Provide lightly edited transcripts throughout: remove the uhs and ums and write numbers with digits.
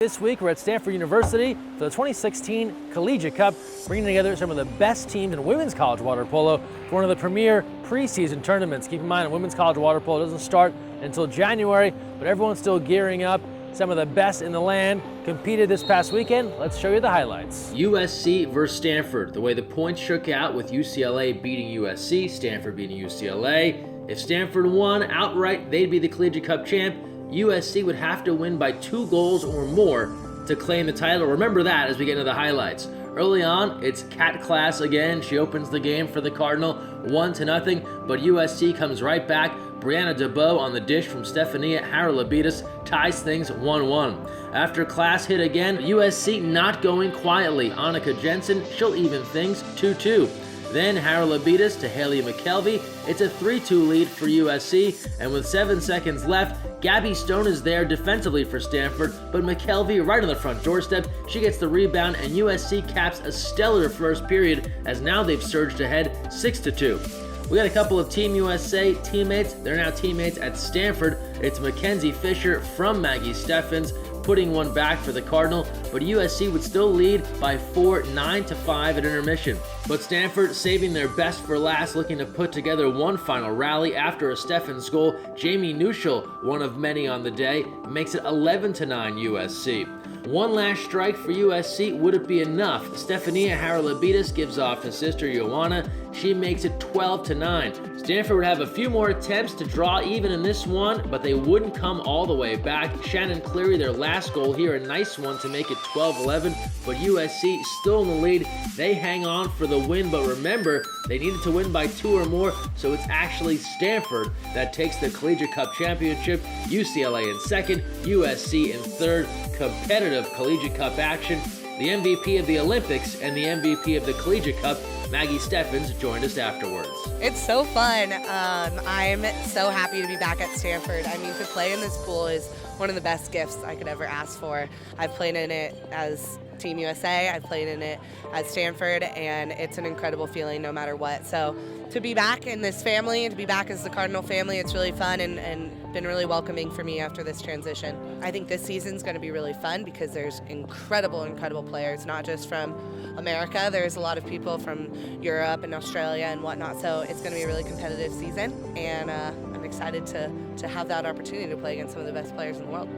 This week, we're at Stanford University for the 2016 Collegiate Cup, bringing together some of the best teams in women's college water polo for one of the premier preseason tournaments. Keep in mind, women's college water polo doesn't start until January, but everyone's still gearing up. Some of the best in the land competed this past weekend. Let's show you the highlights. USC versus Stanford. The way the points shook out with UCLA beating USC, Stanford beating UCLA. If Stanford won outright, they'd be the Collegiate Cup champ. USC would have to win by 2 goals or more to claim the title. Remember that as we get into the highlights. Early on, it's Cat Class again. She opens the game for the Cardinal, 1-0, but USC comes right back. Brianna DeBow on the dish from Stephania Haralabitis ties things 1-1. After Class hit again, USC not going quietly. Annika Jensen, she'll even things 2-2. Then Haralabitis to Haley McKelvey. It's a 3-2 lead for USC, and with 7 seconds left, Gabby Stone is there defensively for Stanford, but McKelvey right on the front doorstep. She gets the rebound, and USC caps a stellar first period as now they've surged ahead 6-2. We got a couple of Team USA teammates. They're now teammates at Stanford. It's Mackenzie Fisher from Maggie Steffens putting one back for the Cardinal, but USC would still lead by 9-5 at intermission. But Stanford saving their best for last, looking to put together one final rally after a Steffens goal. Jamie Nuschel, one of many on the day, makes it 11-9 USC. One last strike for USC. Would it be enough? Stephania Haralabitis gives off to sister Ioana. She makes it 12-9. Stanford would have a few more attempts to draw even in this one, but they wouldn't come all the way back. Shannon Cleary, their last goal here, a nice one to make it 12-11, but USC still in the lead. They hang on for the win, but remember, they needed to win by 2 or more, so it's actually Stanford that takes the Collegiate Cup championship. UCLA in second, USC in third. Competitive Collegiate Cup action. The MVP of the Olympics and the MVP of the Collegiate Cup, Maggie Steffens, joined us afterwards. It's so fun. I'm so happy to be back at Stanford. I mean, to play in this pool is one of the best gifts I could ever ask for. I've played in it as Team USA, I've played in it at Stanford, and it's an incredible feeling no matter what. So to be back in this family and to be back as the Cardinal family, it's really fun and been really welcoming for me after this transition. I think this season's going to be really fun because there's incredible players, not just from America. There's a lot of people from Europe and Australia and whatnot, so it's going to be a really competitive season, and I'm excited to have that opportunity to play against some of the best players in the world.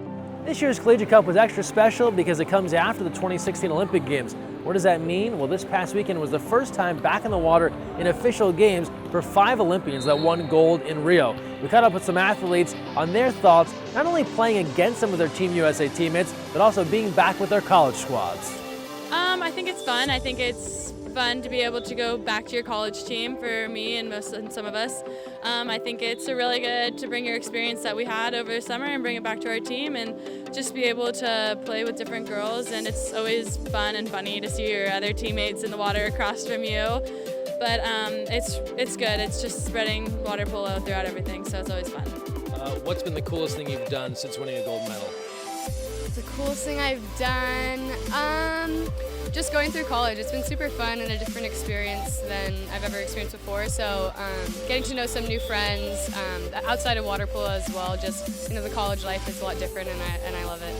This year's Collegiate Cup was extra special because it comes after the 2016 Olympic Games. What does that mean? Well, this past weekend was the first time back in the water in official games for 5 Olympians that won gold in Rio. We caught up with some athletes on their thoughts, not only playing against some of their Team USA teammates, but also being back with their college squads. I think it's fun. I think it's fun to be able to go back to your college team for me and some of us. I think it's really good to bring your experience that we had over the summer and bring it back to our team and just be able to play with different girls, and it's always fun and funny to see your other teammates in the water across from you. But it's good. It's just spreading water polo throughout everything, so it's always fun. What's been the coolest thing you've done since winning a gold medal? The coolest thing I've done, just going through college. It's been super fun and a different experience than I've ever experienced before. So getting to know some new friends outside of water polo as well. Just the college life is a lot different, and I love it.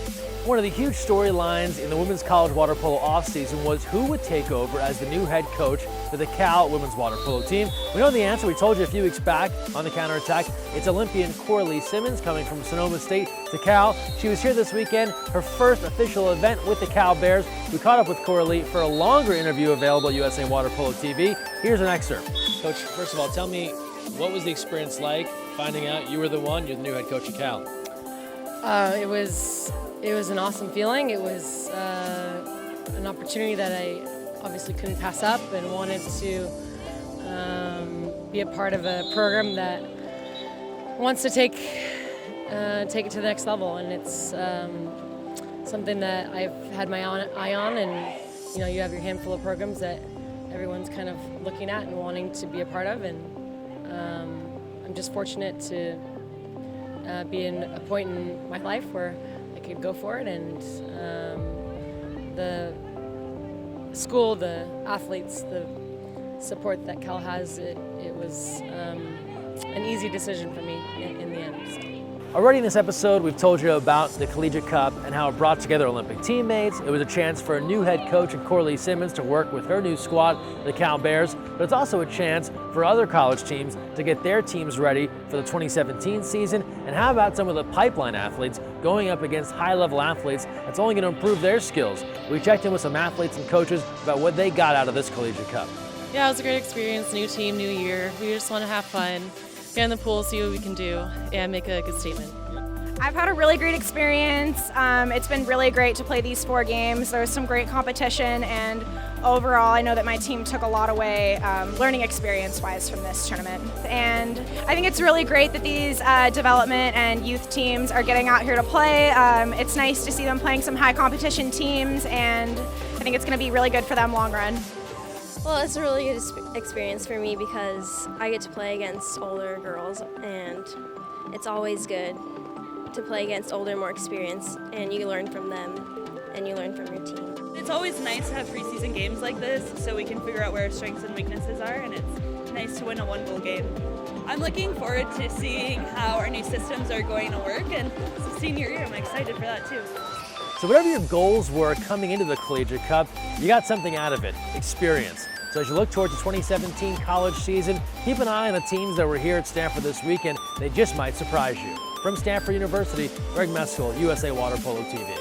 One of the huge storylines in the women's college water polo offseason was who would take over as the new head coach for the Cal women's water polo team. We know the answer. We told you a few weeks back on the counterattack. It's Olympian Coralie Simmons coming from Sonoma State to Cal. She was here this weekend, her first official event with the Cal Bears. We caught up with Coralie for a longer interview available at USA Water Polo TV. Here's an excerpt. Coach, first of all, tell me, what was the experience like finding out you're the new head coach of Cal? It was an awesome feeling. It was an opportunity that I obviously couldn't pass up, and wanted to be a part of a program that wants to take it to the next level, and it's something that I've had my eye on, and you have your handful of programs that everyone's kind of looking at and wanting to be a part of, and I'm just fortunate to be in a point in my life where I could go for it, and the school, the athletes, the support that Cal has, it was an easy decision for me in the end. So. Already in this episode, we've told you about the Collegiate Cup and how it brought together Olympic teammates. It was a chance for a new head coach in Corley Simmons to work with her new squad, the Cal Bears, but it's also a chance for other college teams to get their teams ready for the 2017 season. And how about some of the pipeline athletes going up against high-level athletes that's only going to improve their skills? We checked in with some athletes and coaches about what they got out of this Collegiate Cup. Yeah, it was a great experience. New team, new year. We just want to have fun, get in the pool, see what we can do, and make a good statement. I've had a really great experience. It's been really great to play these 4 games. There was some great competition, and overall I know that my team took a lot away learning experience-wise from this tournament. And I think it's really great that these development and youth teams are getting out here to play. It's nice to see them playing some high competition teams, and I think it's going to be really good for them long run. Well, it's a really good experience for me because I get to play against older girls, and it's always good to play against older, more experienced, and you learn from them and you learn from your team. It's always nice to have preseason games like this so we can figure out where our strengths and weaknesses are, and it's nice to win a one-goal game. I'm looking forward to seeing how our new systems are going to work, and it's a senior year. I'm excited for that too. So whatever your goals were coming into the Collegiate Cup, you got something out of it, experience. So as you look towards the 2017 college season, keep an eye on the teams that were here at Stanford this weekend. They just might surprise you. From Stanford University, Greg Mescall, USA Water Polo TV.